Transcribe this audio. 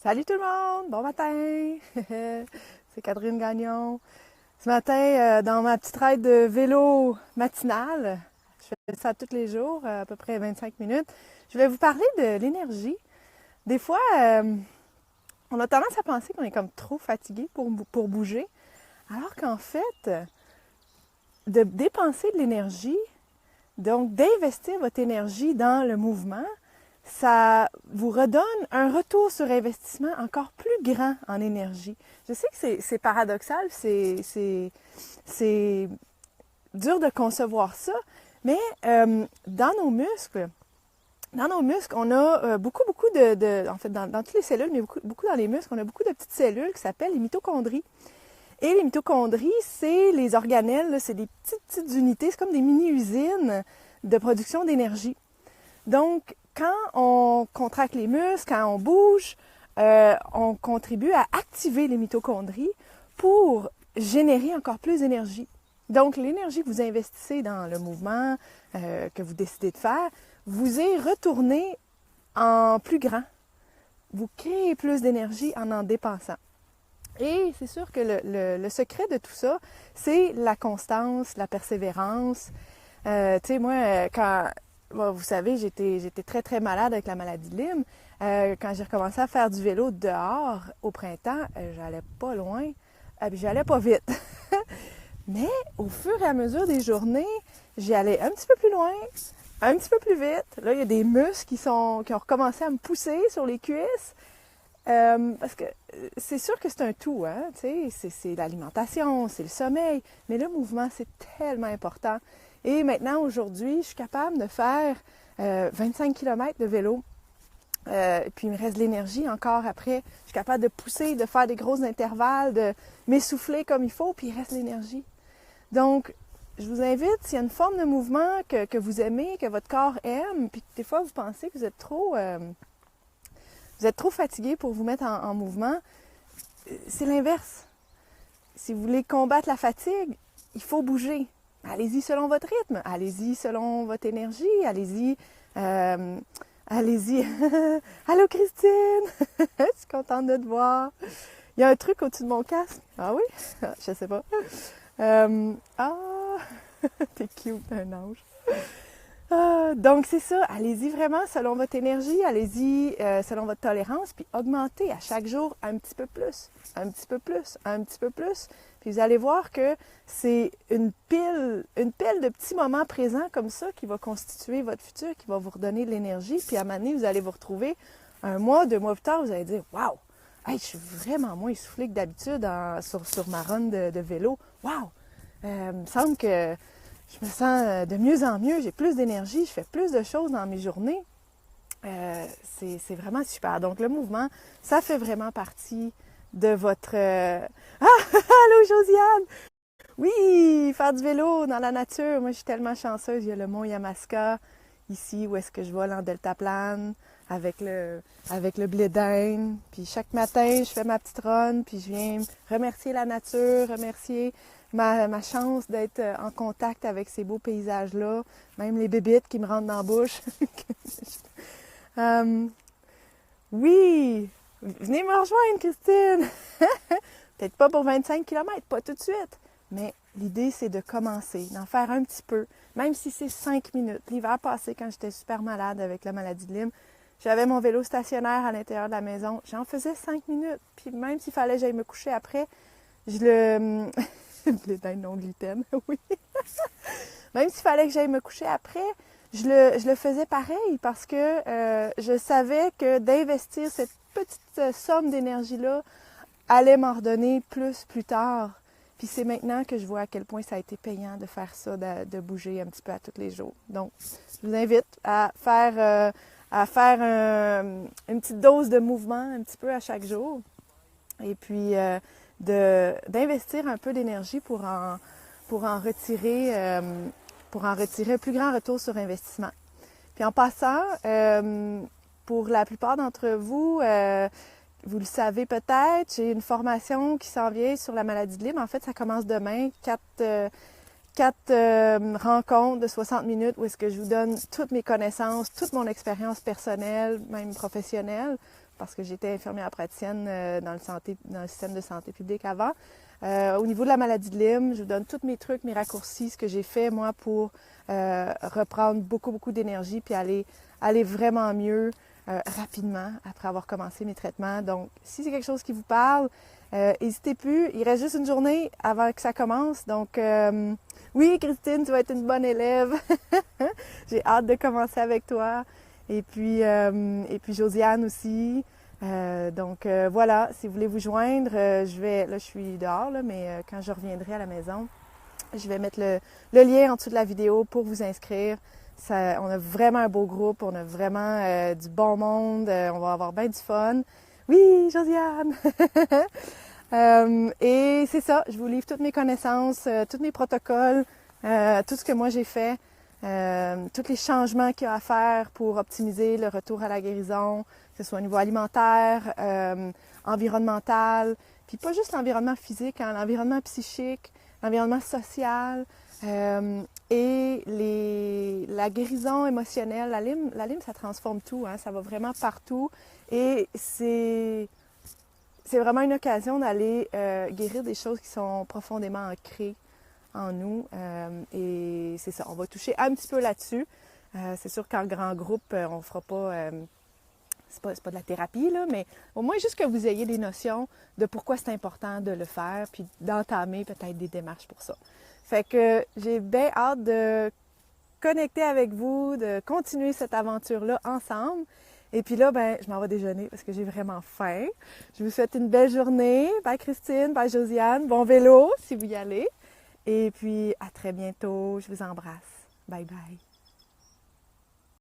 Salut tout le monde, bon matin! C'est Catherine Gagnon. Ce matin, dans ma petite ride de vélo matinale, je fais ça tous les jours, à peu près 25 minutes, je vais vous parler de l'énergie. Des fois, on a tendance à penser qu'on est comme trop fatigué pour bouger, alors qu'en fait, de dépenser de l'énergie, donc d'investir votre énergie dans le mouvement, ça vous redonne un retour sur investissement encore plus grand en énergie. Je sais que c'est paradoxal, c'est dur de concevoir ça, mais dans nos muscles, on a beaucoup en fait, dans toutes les cellules, mais beaucoup dans les muscles, on a beaucoup de petites cellules qui s'appellent les mitochondries. Et les mitochondries, c'est les organelles, là, c'est des petites unités, c'est comme des mini-usines de production d'énergie. Donc, quand on contracte les muscles, quand on bouge, on contribue à activer les mitochondries pour générer encore plus d'énergie. Donc, l'énergie que vous investissez dans le mouvement que vous décidez de faire, vous est retournée en plus grand. Vous créez plus d'énergie en dépensant. Et c'est sûr que le secret de tout ça, c'est la constance, la persévérance. Tu sais, moi, bon, vous savez, j'étais très, très malade avec la maladie de Lyme. Quand j'ai recommencé à faire du vélo dehors au printemps, j'allais pas loin, puis j'allais pas vite. Mais au fur et à mesure des journées, j'y allais un petit peu plus loin, un petit peu plus vite. Là, il y a des muscles qui ont recommencé à me pousser sur les cuisses. Parce que c'est sûr que c'est un tout, hein, tu sais, c'est l'alimentation, c'est le sommeil, mais le mouvement, c'est tellement important. Et maintenant, aujourd'hui, je suis capable de faire 25 km de vélo. Puis il me reste de l'énergie encore après. Je suis capable de pousser, de faire des gros intervalles, de m'essouffler comme il faut, puis il reste de l'énergie. Donc, je vous invite, s'il y a une forme de mouvement que vous aimez, que votre corps aime, puis que des fois vous pensez que vous êtes trop fatigué pour vous mettre en mouvement, c'est l'inverse. Si vous voulez combattre la fatigue, il faut bouger. Allez-y selon votre rythme, allez-y selon votre énergie, allez-y. Allez-y. Allô Christine! Je suis contente de te voir. Il y a un truc au-dessus de mon casque. Ah oui? Je sais pas. T'es cute, un ange. Donc, c'est ça. Allez-y vraiment selon votre énergie, allez-y selon votre tolérance, puis augmentez à chaque jour un petit peu plus, un petit peu plus, un petit peu plus. Puis vous allez voir que c'est une pile de petits moments présents comme ça qui va constituer votre futur, qui va vous redonner de l'énergie. Puis à un moment donné, vous allez vous retrouver 1 mois, 2 mois plus tard, vous allez dire « Wow! Hey, je suis vraiment moins essoufflée que d'habitude sur ma run de vélo. Wow! Il me semble que je me sens de mieux en mieux, j'ai plus d'énergie, je fais plus de choses dans mes journées. » C'est vraiment super. Donc, le mouvement, ça fait vraiment partie de votre... Allô, Josiane! Oui, faire du vélo dans la nature. Moi, je suis tellement chanceuse. Il y a le mont Yamaska, ici, où est-ce que je vole en deltaplane, avec le blé d'Inde. Puis chaque matin, je fais ma petite run, puis je viens remercier la nature, remercier ma chance d'être en contact avec ces beaux paysages-là, même les bébites qui me rentrent dans la bouche. Oui, venez me rejoindre, Christine. Peut-être pas pour 25 km, pas tout de suite, mais l'idée, c'est de commencer, d'en faire un petit peu, même si c'est 5 minutes. L'hiver passé, quand j'étais super malade avec la maladie de Lyme, j'avais mon vélo stationnaire à l'intérieur de la maison. J'en faisais 5 minutes, puis même s'il fallait que j'aille me coucher après, je le... blé d'Inde non gluten, oui. Même s'il fallait que j'aille me coucher après, je le faisais pareil parce que je savais que d'investir cette petite somme d'énergie-là allait m'en redonner plus tard. Puis c'est maintenant que je vois à quel point ça a été payant de faire ça, de bouger un petit peu à tous les jours. Donc, je vous invite à faire une petite dose de mouvement un petit peu à chaque jour. Et puis, d'investir un peu d'énergie pour en retirer un plus grand retour sur investissement. Puis en passant, pour la plupart d'entre vous, vous le savez peut-être, j'ai une formation qui s'en vient sur la maladie de Lyme. En fait, ça commence demain, 4 rencontres de 60 minutes où est-ce que je vous donne toutes mes connaissances, toute mon expérience personnelle, même professionnelle, parce que j'étais infirmière praticienne dans le système de santé publique avant. Au niveau de la maladie de Lyme, je vous donne tous mes trucs, mes raccourcis, ce que j'ai fait moi pour reprendre beaucoup d'énergie puis aller vraiment mieux rapidement après avoir commencé mes traitements. Donc, si c'est quelque chose qui vous parle, n'hésitez plus. Il reste juste une journée avant que ça commence. Donc, oui, Christine, tu vas être une bonne élève. J'ai hâte de commencer avec toi. Et puis Josiane aussi. Voilà, si vous voulez vous joindre, là je suis dehors, là, mais quand je reviendrai à la maison, je vais mettre le lien en dessous de la vidéo pour vous inscrire. On a vraiment un beau groupe, on a vraiment du bon monde, on va avoir bien du fun. Oui, Josiane! Et c'est ça, je vous livre toutes mes connaissances, tous mes protocoles, tout ce que moi j'ai fait. Tous les changements qu'il y a à faire pour optimiser le retour à la guérison, que ce soit au niveau alimentaire, environnemental, puis pas juste l'environnement physique, hein, l'environnement psychique, l'environnement social et la guérison émotionnelle. La Lyme, ça transforme tout, hein, ça va vraiment partout et c'est vraiment une occasion d'aller guérir des choses qui sont profondément ancrées en nous. Et c'est ça, on va toucher un petit peu là-dessus. C'est sûr qu'en grand groupe, on fera pas... c'est pas de la thérapie, là, mais au moins juste que vous ayez des notions de pourquoi c'est important de le faire, puis d'entamer peut-être des démarches pour ça. Fait que j'ai bien hâte de connecter avec vous, de continuer cette aventure-là ensemble. Et puis là, je m'en vais déjeuner parce que j'ai vraiment faim. Je vous souhaite une belle journée. Bye Christine, bye Josiane. Bon vélo si vous y allez. Et puis, à très bientôt. Je vous embrasse. Bye bye.